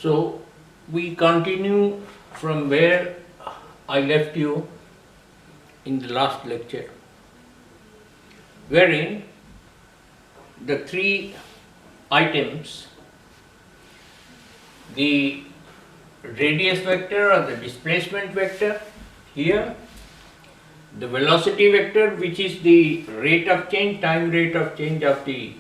So we continue from where I left you in the last lecture, wherein the three items, the radius vector or the displacement vector here, the velocity vector, which is the rate of change, time rate of change of the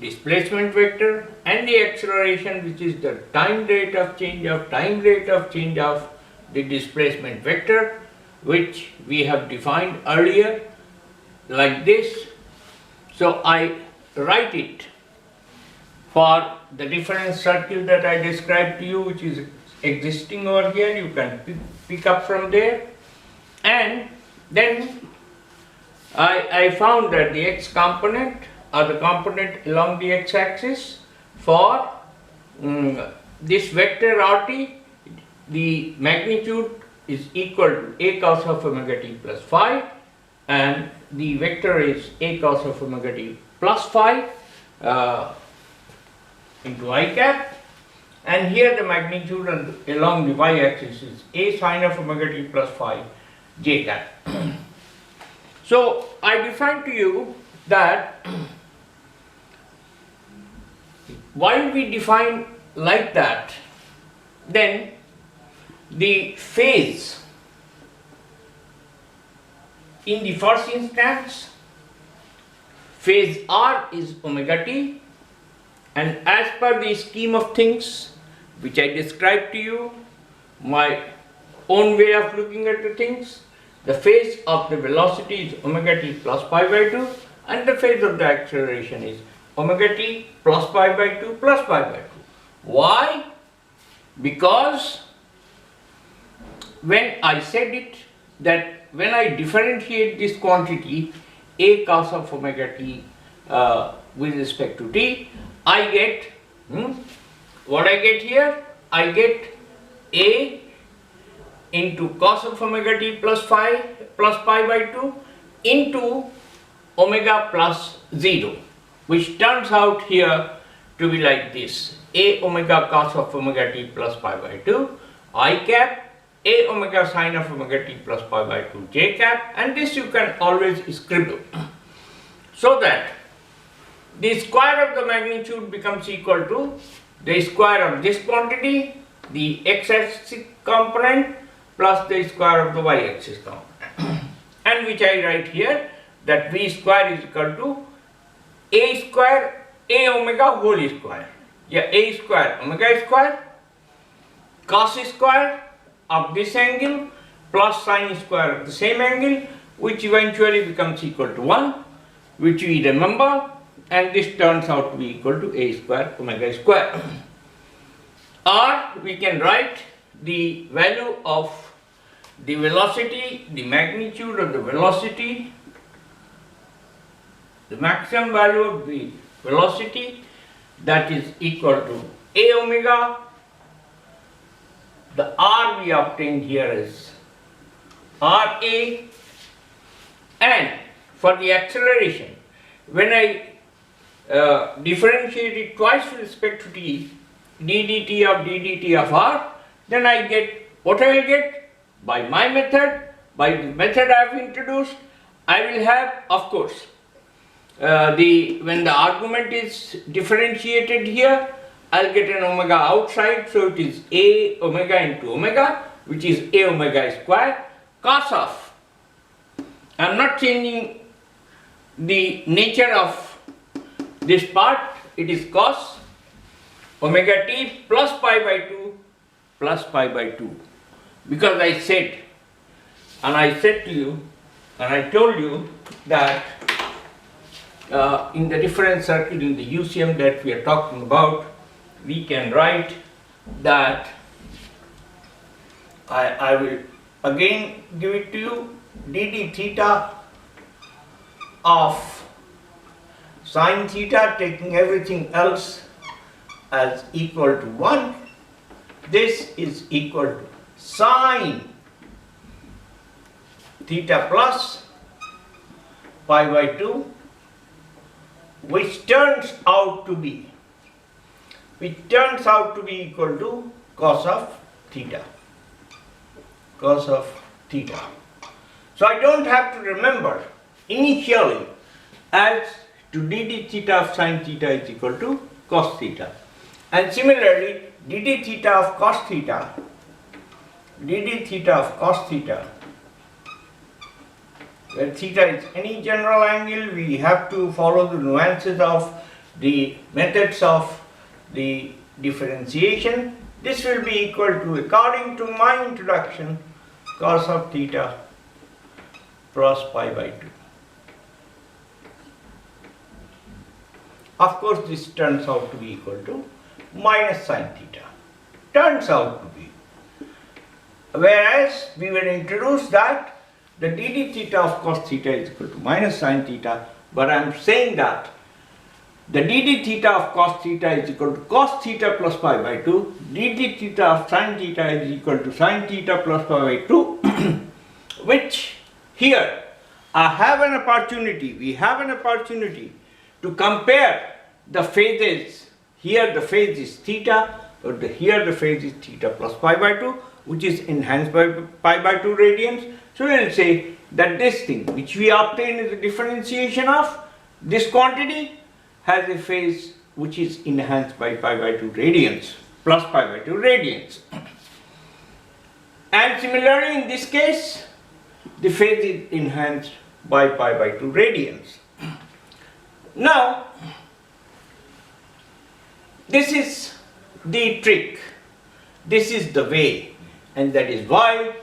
displacement vector, and the acceleration, which is the time rate of change of the displacement vector, which we have defined earlier like this. So I write it for the different circle that I described to you, which is existing over here. You can pick up from there. And then I found that the x component, or the component along the x-axis for this vector RT, the magnitude is equal to a cos of omega t plus phi, and the vector is a cos of omega t plus phi into I cap, and here the magnitude along the y-axis is a sine of omega t plus phi j cap. So I defined to you that while we define like that, then the phase in the first instance, phase r is omega t, and as per the scheme of things which I described to you, my own way of looking at the things, the phase of the velocity is omega t plus pi by 2, and the phase of the acceleration is omega t plus pi by 2 plus pi by 2. Why? Because when I said it, that when I differentiate this quantity a cos of omega t with respect to t, I get what I get here? I get a into cos of omega t plus pi by 2 into omega plus 0, which turns out here to be like this: a omega cos of omega t plus pi by 2 I cap, a omega sine of omega t plus pi by 2 j cap, and this you can always scribble, so that the square of the magnitude becomes equal to the square of this quantity, the x-axis component, plus the square of the y-axis component, and which I write here that v square is equal to a square a omega whole square, a square omega square cos square of this angle plus sine square of the same angle, which eventually becomes equal to 1, which we remember, and this turns out to be equal to a square omega square. Or we can write the value of the velocity, the magnitude of the velocity, the maximum value of the velocity, that is equal to a omega. The r we obtained here is Ra, and for the acceleration, when I differentiate it twice with respect to t, ddt of r, then I get what I will get by my method, by the method I have introduced. I will have, of course, when the argument is differentiated here, I'll get an omega outside, so it is a omega into omega, which is a omega square cos of, I'm not changing the nature of this part, it is cos omega t plus pi by 2 plus pi by 2, because I said, and I said to you, and I told you that in the different circle in the UCM that we are talking about, we can write that, I will again give it to you, dd theta of sine theta, taking everything else as equal to 1, this is equal to sine theta plus pi by 2, which turns out to be which turns out to be equal to cos of theta. Cos of theta. So I don't have to remember initially as to dd theta of sin theta is equal to cos theta. And similarly, dd theta of cos theta, where theta is any general angle, we have to follow the nuances of the methods of the differentiation. This will be equal to, according to my introduction, cos of theta plus pi by 2. Of course, this turns out to be equal to minus sin theta. Turns out to be. Whereas we will introduce that the dd theta of cos theta is equal to minus sin theta, but I am saying that the dd theta of cos theta is equal to cos theta plus pi by 2, dd theta of sin theta is equal to sin theta plus pi by 2, which here we have an opportunity to compare the phases. Here the phase is theta, but here the phase is theta plus pi by 2, which is enhanced by pi by 2 radians. So we will say that this thing which we obtain as a differentiation of this quantity has a phase which is enhanced by pi by 2 radians, plus pi by 2 radians. And similarly in this case, the phase is enhanced by pi by 2 radians. Now, this is the trick, this is the way, and that is why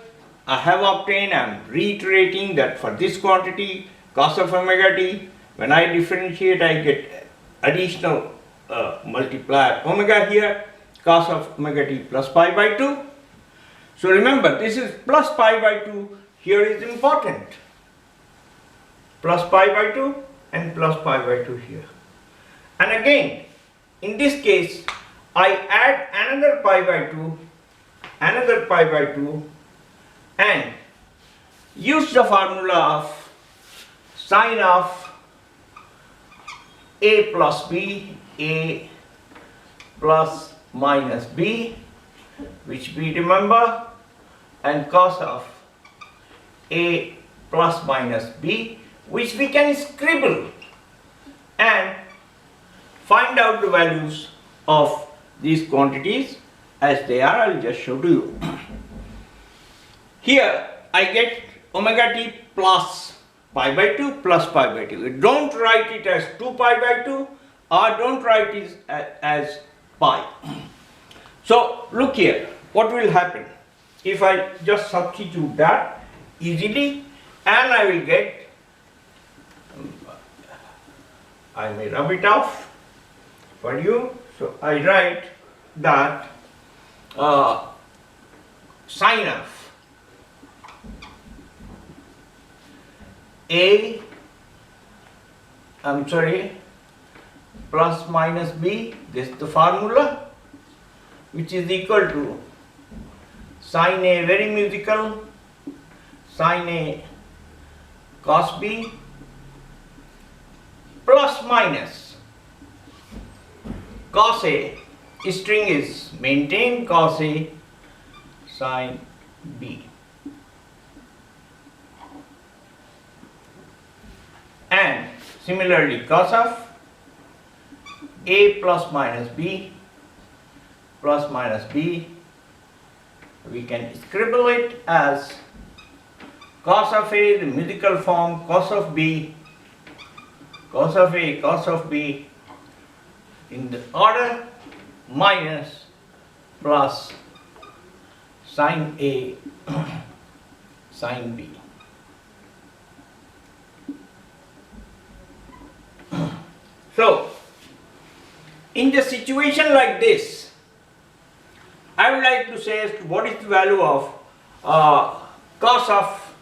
I have obtained, I am reiterating that for this quantity, cos of omega t, when I differentiate I get additional multiplier omega here, cos of omega t plus pi by 2. So remember, this is plus pi by 2, here is important. Plus pi by 2 and plus pi by 2 here. And again, in this case, I add another pi by 2, and use the formula of sine of a plus b, a plus minus b, which we remember, and cos of a plus minus b, which we can scribble and find out the values of these quantities as they are. I will just show to you. Here I get omega t plus pi by 2 plus pi by 2. Don't write it as 2 pi by 2 or don't write it as pi. So look here, what will happen if I just substitute that easily, and I will get, I may rub it off for you. So I write that sine of a, plus minus b, this is the formula, which is equal to sine a, very musical, sine a cos b plus minus cos a, string is maintained, cos a sine b, and similarly cos of a plus minus b, we can scribble it as cos of a, the musical form, cos of b, cos of a, cos of b in the order, minus plus sine a sine b. So in the situation like this, I would like to say as to what is the value of cos of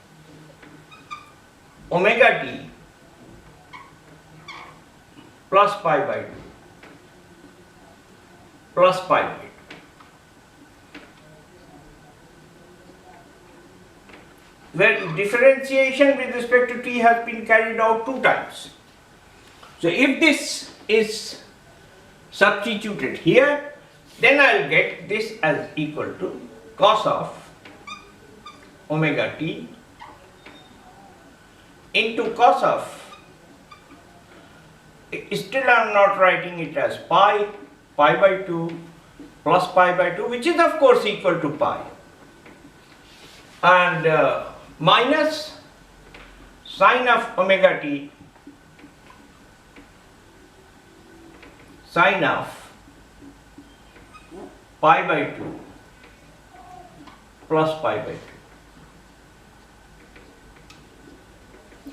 omega t plus pi by 2, plus pi by 2. Where differentiation with respect to t has been carried out 2 times. So if this is substituted here, then I'll get this as equal to cos of omega t into cos of, still I am not writing it as pi by 2 plus pi by 2, which is of course equal to pi, and minus sine of omega t sine of pi by 2 plus pi by 2.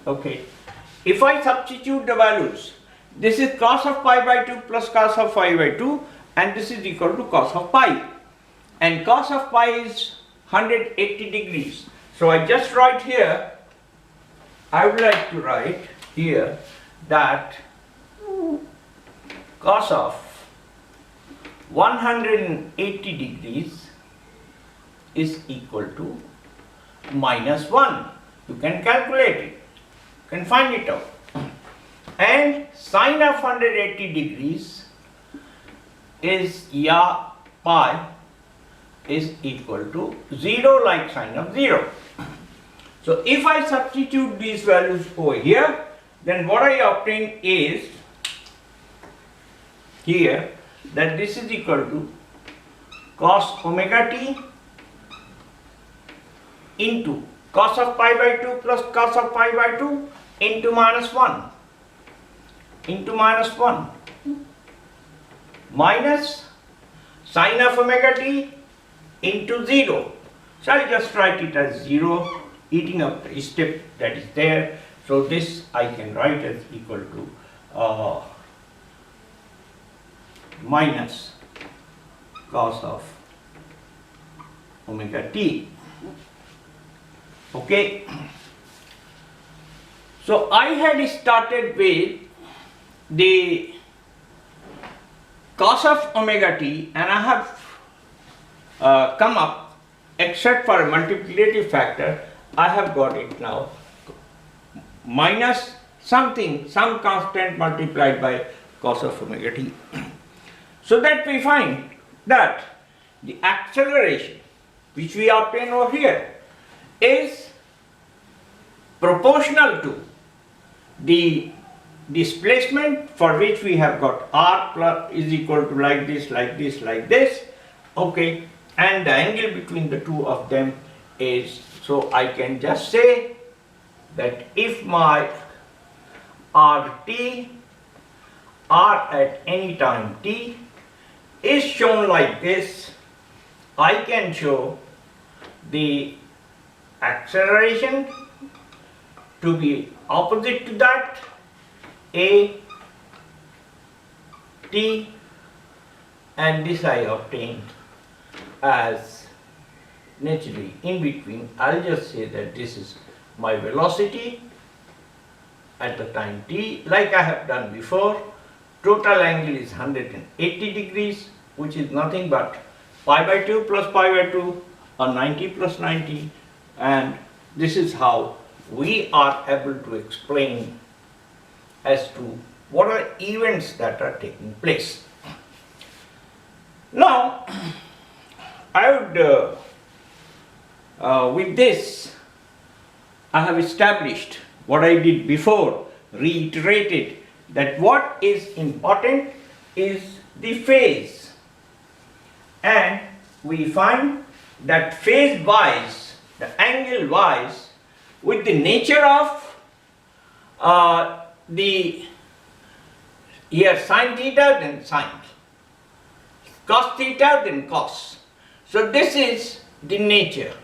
Okay, if I substitute the values, this is cos of pi by 2 plus cos of pi by 2, and this is equal to cos of pi, and cos of pi is 180 degrees. So I just write here, I would like to write here that cos of 180 degrees is equal to minus 1. You can calculate it, you can find it out. And sine of 180 degrees is pi is equal to 0, like sine of 0. So if I substitute these values over here, then what I obtain is here that this is equal to cos omega t into cos of pi by 2 plus cos of pi by 2 into minus 1 minus sine of omega t into 0. So I'll just write it as 0, eating up the step that is there. So this I can write as equal to minus cos of omega t. Okay. So I had started with the cos of omega t, and I have come up, except for a multiplicative factor, I have got it now minus something, some constant multiplied by cos of omega t. So that we find that the acceleration which we obtain over here is proportional to the displacement, for which we have got r plus is equal to like this, okay, and the angle between the two of them is, so I can just say that if my r at any time t is shown like this, I can show the acceleration to be opposite to that, a t, and this I obtained as naturally in between. I'll just say that this is my velocity at the time t, like I have done before. Total angle is 180 degrees, which is nothing but pi by 2 plus pi by 2, or 90 plus 90, and this is how we are able to explain as to what are events that are taking place. Now, I would, with this, I have established what I did before, reiterated that what is important is the phase, and we find that phase wise, the angle wise, with the nature of the here sin theta, then sin, cos theta, then cos. So this is the nature.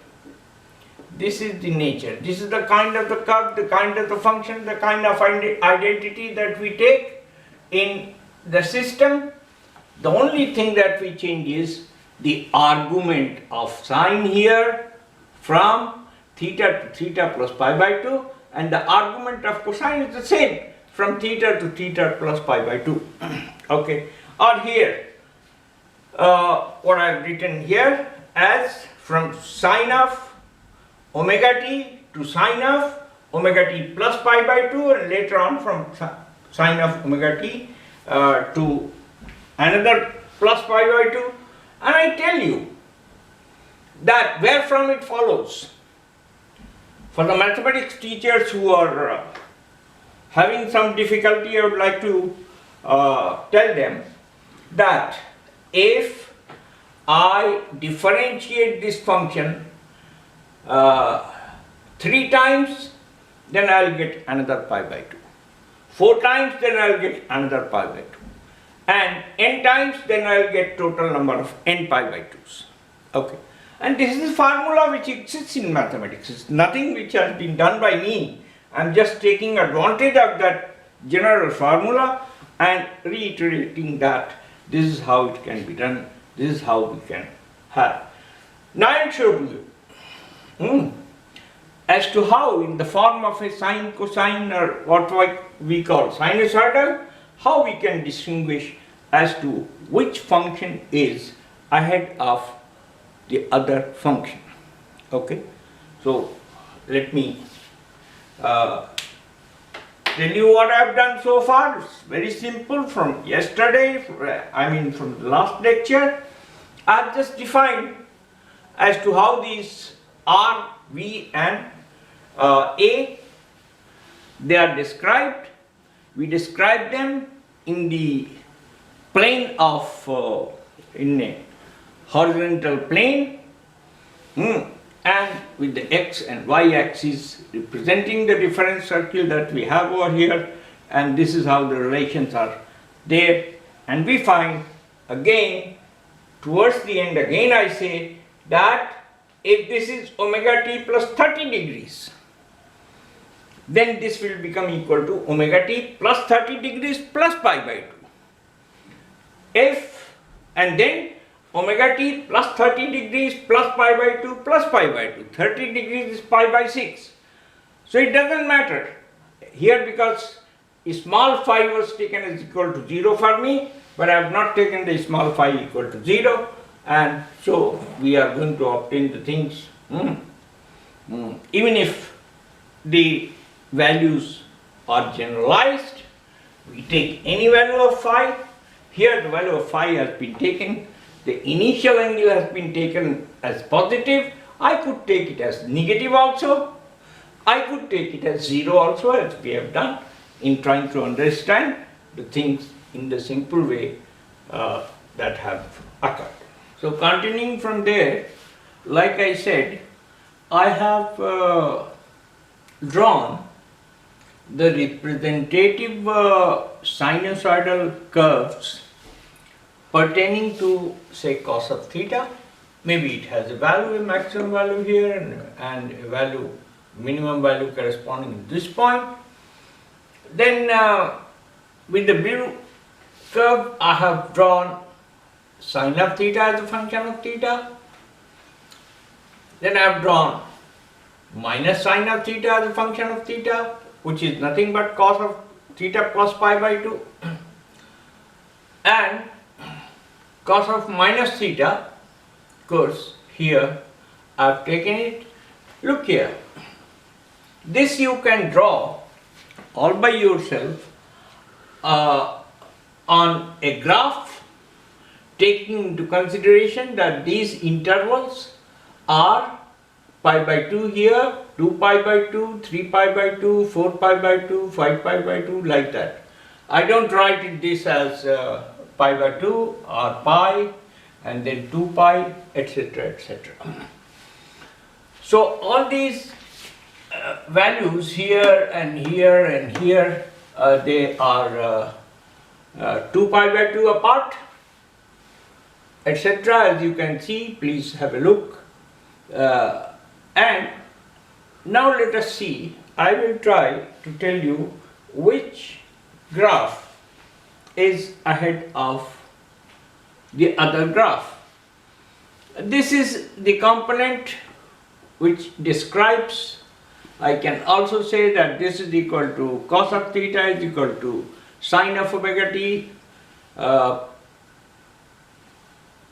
This is the nature. This is the kind of the curve, the kind of the function, the kind of identity that we take in the system. The only thing that we change is the argument of sine here from theta to theta plus pi by 2, and the argument of cosine is the same, from theta to theta plus pi by 2. Okay, or here what I have written here as from sine of omega t to sine of omega t plus pi by 2, and later on from sine of omega t to another plus pi by 2, and I tell you that where from it follows. For the mathematics teachers who are having some difficulty, I would like to tell them that if I differentiate this function 3 times, then I will get another pi by 2. 4 times, then I will get another pi by 2. And n times, then I will get total number of n pi by 2's. Okay. And this is a formula which exists in mathematics. It's nothing which has been done by me. I'm just taking advantage of that general formula and reiterating that this is how it can be done, this is how we can have. Now I'll show you as to how in the form of a sine, cosine, or what we call sinusoidal, how we can distinguish as to which function is ahead of the other function. Okay, so let me tell you what I have done so far. It's very simple. From yesterday, from the last lecture, I have just defined as to how these R, V and A, they are described. We describe them in the plane of, in a horizontal plane, and with the x and y axis representing the different circle that we have over here, and this is how the relations are there. And we find again towards the end, again I say that if this is omega t plus 30 degrees, then this will become equal to omega t plus 30 degrees plus pi by 2. If, and then omega t plus 30 degrees plus pi by 2 plus pi by 2. 30 degrees is pi by 6. So it doesn't matter here because small phi was taken as equal to 0 for me, but I have not taken the small phi equal to 0, and so we are going to obtain the things even if the values are generalized. We take any value of phi. Here the value of phi has been taken, the initial angle has been taken as positive. I could take it as negative also. I could take it as 0 also, as we have done in trying to understand the things in the simple way that have occurred. So continuing from there, like I said, I have drawn the representative sinusoidal curves pertaining to, say, cos of theta. Maybe it has a value, a maximum value here, and a value, minimum value corresponding to this point. Then with the blue curve, I have drawn sine of theta as a function of theta. Then I have drawn minus sine of theta as a function of theta, which is nothing but cos of theta plus pi by 2. And cos of minus theta, of course, here I have taken it. Look here, this you can draw all by yourself on a graph, taking into consideration that these intervals are pi by 2 here, 2 pi by 2, 3 pi by 2, 4 pi by 2, 5 pi by 2, like that. I don't write this as pi by 2 or pi and then 2 pi, etc., etc. So all these values here and here and here, they are 2 pi by 2 apart, etc. As you can see, please have a look. And now let us see, I will try to tell you which graph is ahead of the other graph. This is the component which describes, I can also say that this is equal to cos of theta is equal to sine of omega t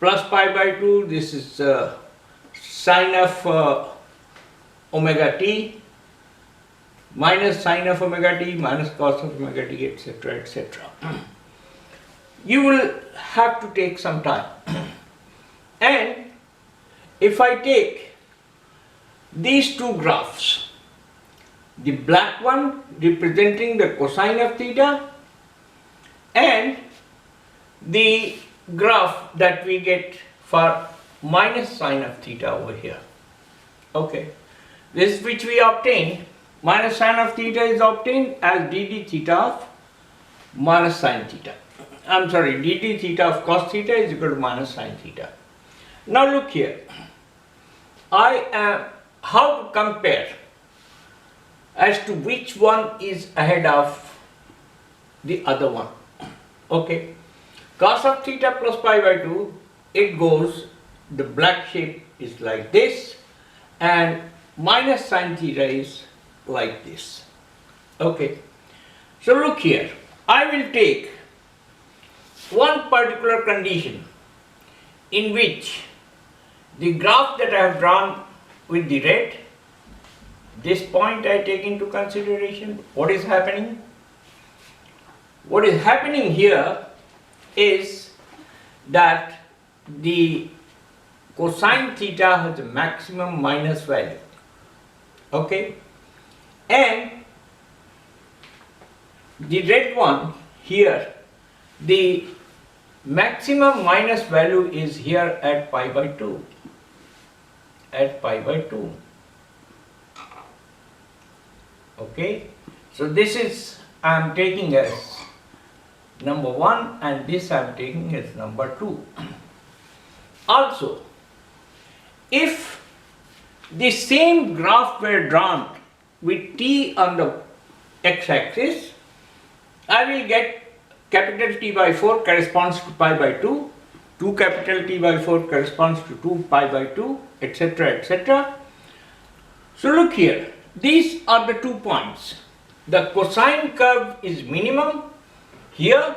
plus pi by 2, this is sine of omega t minus sine of omega t minus cos of omega t, etc., etc. you will have to take some time. And if I take these two graphs, the black one representing the cosine of theta and the graph that we get for minus sine of theta over here. Okay, this which we obtained, minus sine of theta is obtained as dd theta of minus sine theta. I'm sorry, dd theta of cos theta is equal to minus sine theta. Now look here, how to compare as to which one is ahead of the other one. Okay, cos of theta plus pi by 2, it goes, the black shape is like this, and minus sine theta is like this. Okay, so look here, I will take one particular condition in which the graph that I have drawn with the red, this point I take into consideration. What is happening? What is happening here is that the cosine theta has a maximum minus value. Okay, and the red one here, the maximum minus value is here at pi by 2. At pi by 2. Okay, so this is I am taking as number 1 and this I am taking as number 2. Also, if the same graph were drawn with t on the x-axis, I will get capital T by 4 corresponds to pi by 2, 2 capital T by 4 corresponds to 2 pi by 2, etc., etc. So look here, these are the 2 points. The cosine curve is minimum here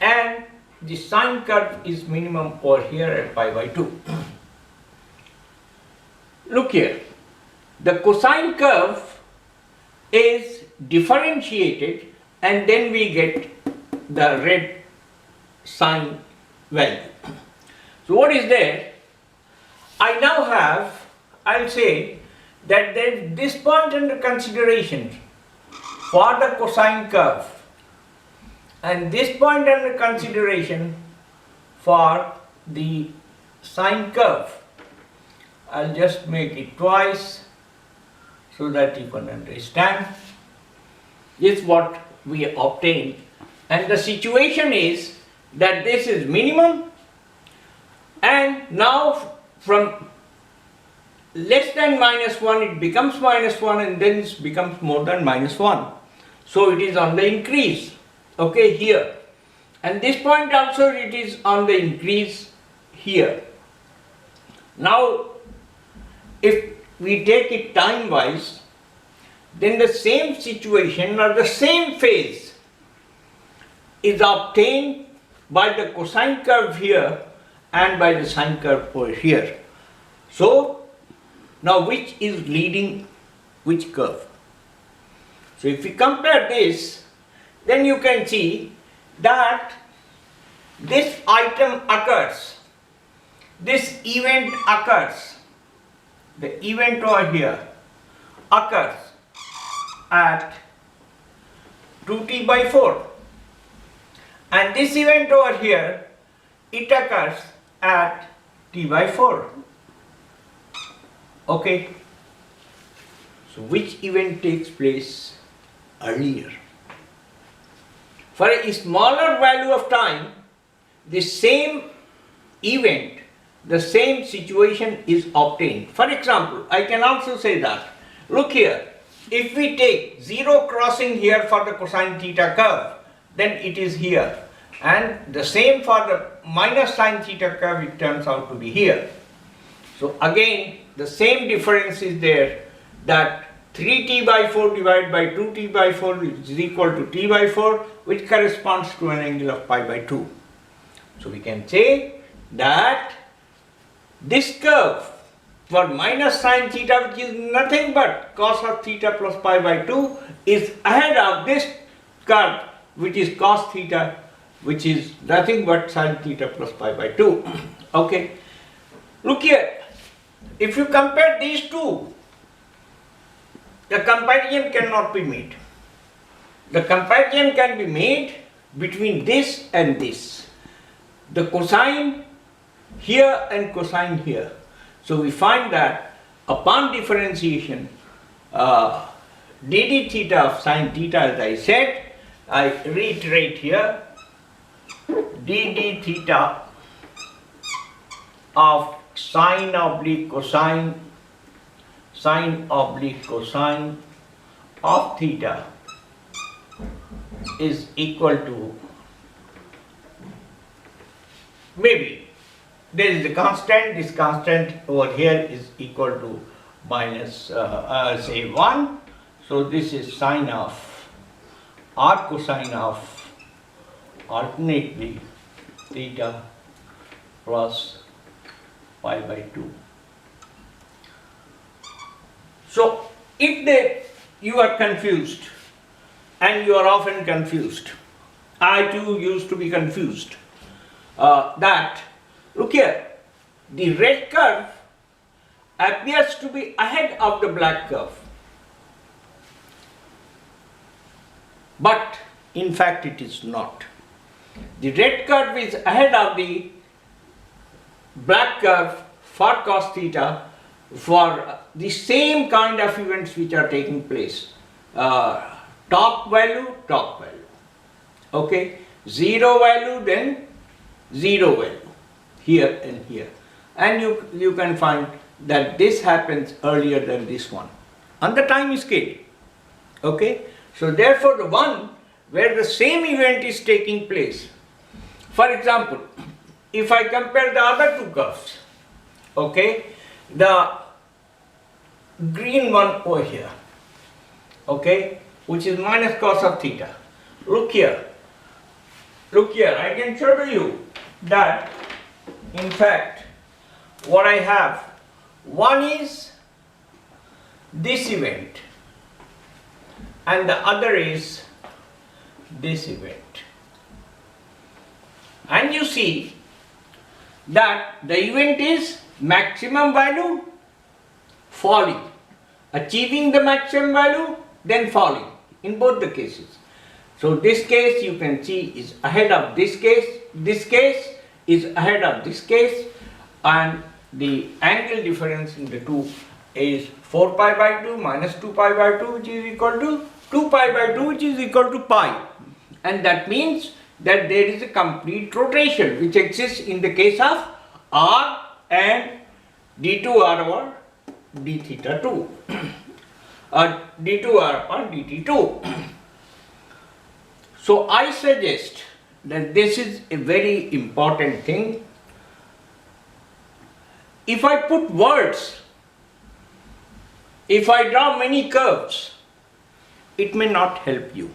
and the sine curve is minimum over here at pi by 2. Look here, the cosine curve is differentiated and then we get the red sine value. So what is there? I now have, I'll say that there is this point under consideration for the cosine curve and this point under consideration for the sine curve. I'll just make it twice so that you can understand. This is what we obtained, and the situation is that this is minimum, and now from less than minus 1 it becomes minus 1 and then it becomes more than minus 1. So it is on the increase, okay, here, and this point also it is on the increase here. Now if we take it time wise, then the same situation or the same phase is obtained by the cosine curve here and by the sine curve over here. So now which is leading which curve? So if we compare this, then you can see that this item occurs, this event occurs, the event over here occurs at 2t by 4, and this event over here, it occurs at t by 4. Okay, so which event takes place earlier? For a smaller value of time, the same event, the same situation is obtained. For example, I can also say that, look here, if we take 0 crossing here for the cosine theta curve, then it is here, and the same for the minus sine theta curve, it turns out to be here. So again, the same difference is there, that 3t by 4 divided by 2t by 4 is equal to t by 4, which corresponds to an angle of pi by 2. So we can say that this curve for minus sine theta, which is nothing but cos of theta plus pi by 2, is ahead of this curve, which is cos theta which is nothing but sin theta plus pi by 2. Okay, look here, if you compare these two, the comparison cannot be made. The comparison can be made between this and this, the cosine here and cosine here. So we find that upon differentiation, dd theta of sin theta, as I said, I reiterate here, dd theta of sine oblique cosine, sine oblique cosine of theta is equal to, maybe there is a constant, this constant over here is equal to minus say 1, so this is sine of or cosine of alternately theta plus pi by 2. So if you are confused, and you are often confused, I too used to be confused, that look here, the red curve appears to be ahead of the black curve, but in fact it is not. The red curve is ahead of the black curve for cos theta for the same kind of events which are taking place. Top value, okay, 0 value, then 0 value, here and here, and you can find that this happens earlier than this one on the time scale. Okay, so therefore the one where the same event is taking place, for example, if I compare the other two curves, okay, the green one over here, okay, which is minus cos of theta. Look here, I can show to you that in fact what I have, one is this event and the other is this event, and you see that the event is maximum value falling, achieving the maximum value, then falling in both the cases. So this case you can see is ahead of this case is ahead of this case, and the angle difference in the two is 4 pi by 2 minus 2 pi by 2, which is equal to 2 pi by 2, which is equal to pi, and that means that there is a complete rotation which exists in the case of r and d2r over d theta 2 d2r upon dt2. So I suggest that this is a very important thing. If I put words, if I draw many curves, it may not help you.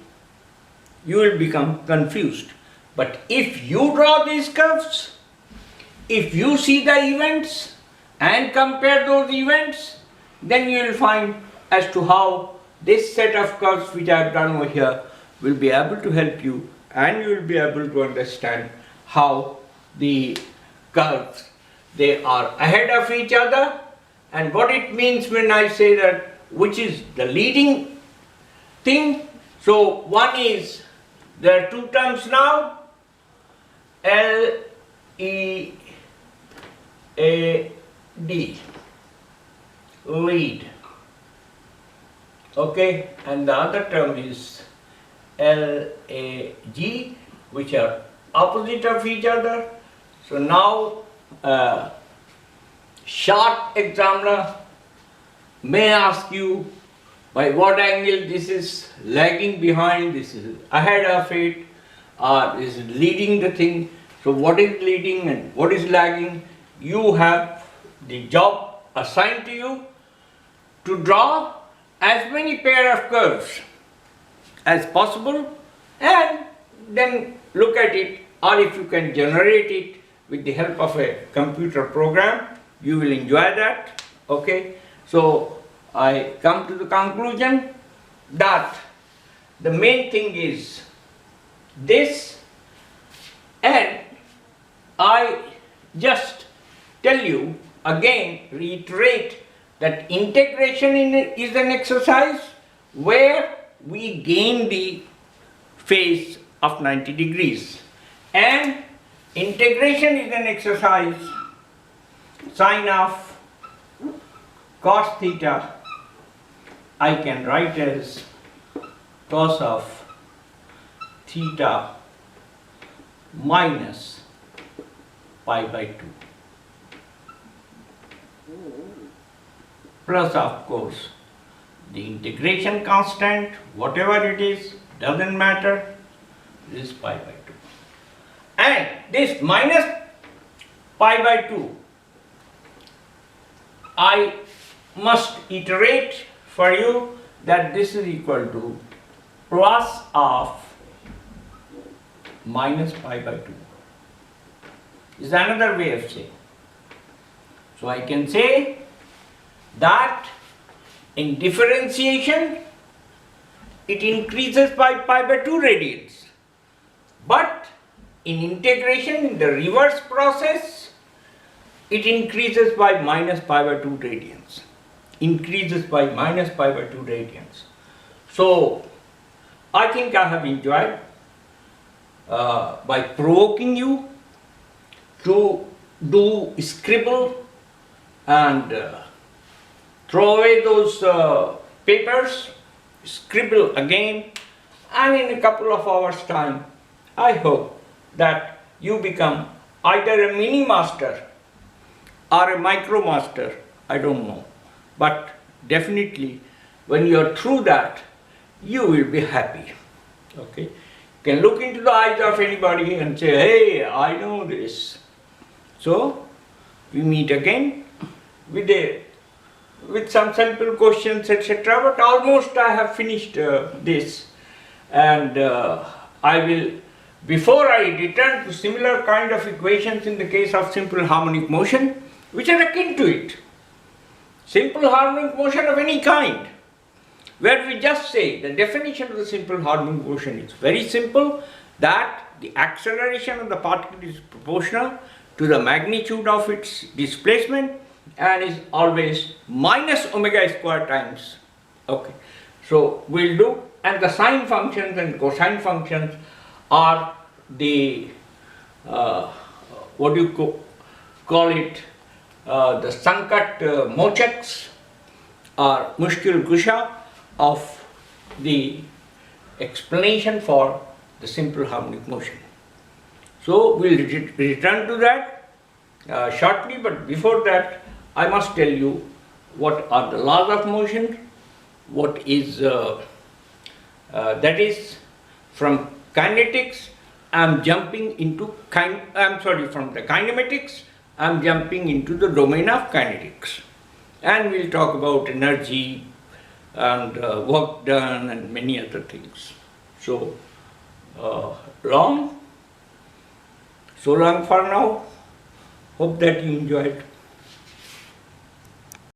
You will become confused. But if you draw these curves, if you see the events and compare those events, then you will find as to how this set of curves which I have done over here will be able to help you, and you will be able to understand how the curves, they are ahead of each other, and what it means when I say that which is the leading thing. So one is, there are two terms now, L-E-A-D, lead, okay, and the other term is L-A-G, which are opposite of each other. So now sharp examiner may ask you by what angle this is lagging behind, this is ahead of it, or this is leading the thing. So what is leading and what is lagging? You have the job assigned to you to draw as many pair of curves as possible, and then look at it, or if you can generate it with the help of a computer program, you will enjoy that. Okay, so I come to the conclusion that the main thing is this And I just tell you again, reiterate that integration is an exercise where we gain the phase of 90 degrees, and integration is an exercise sine of cos theta I can write as cos of theta minus pi by 2 plus, of course, the integration constant, whatever it is, doesn't matter, this pi by 2. And this minus pi by 2, I must iterate for you that this is equal to plus of minus pi by 2. Is another way of saying. So I can say that in differentiation it increases by pi by 2 radians, but in integration, in the reverse process, it increases by minus pi by 2 radians. Increases by minus pi by 2 radians. So I think I have enjoyed by provoking you to do scribble and throw away those papers, scribble again, and in a couple of hours time, I hope that you become either a mini master or a micro master, I don't know. But definitely when you are through that, you will be happy. Okay? You can look into the eyes of anybody and say, hey, I know this. So we meet again with some simple questions, etc. But almost I have finished this, and I will, before I return to similar kind of equations in the case of simple harmonic motion, which are akin to it. Simple harmonic motion of any kind, where we just say the definition of the simple harmonic motion is very simple, that the acceleration of the particle is proportional to the magnitude of its displacement and is always minus omega square times. Okay, so we'll do, and the sine functions and cosine functions are the what do you call it, the Sankat Mochaks or Mushkil Gusha of the explanation for the simple harmonic motion. So we'll return to that shortly, but before that I must tell you what are the laws of motion, what is that is from kinetics I'm jumping into from the kinematics I'm jumping into the domain of kinetics, and we'll talk about energy and work done and many other things. So long for now. Hope that you enjoyed.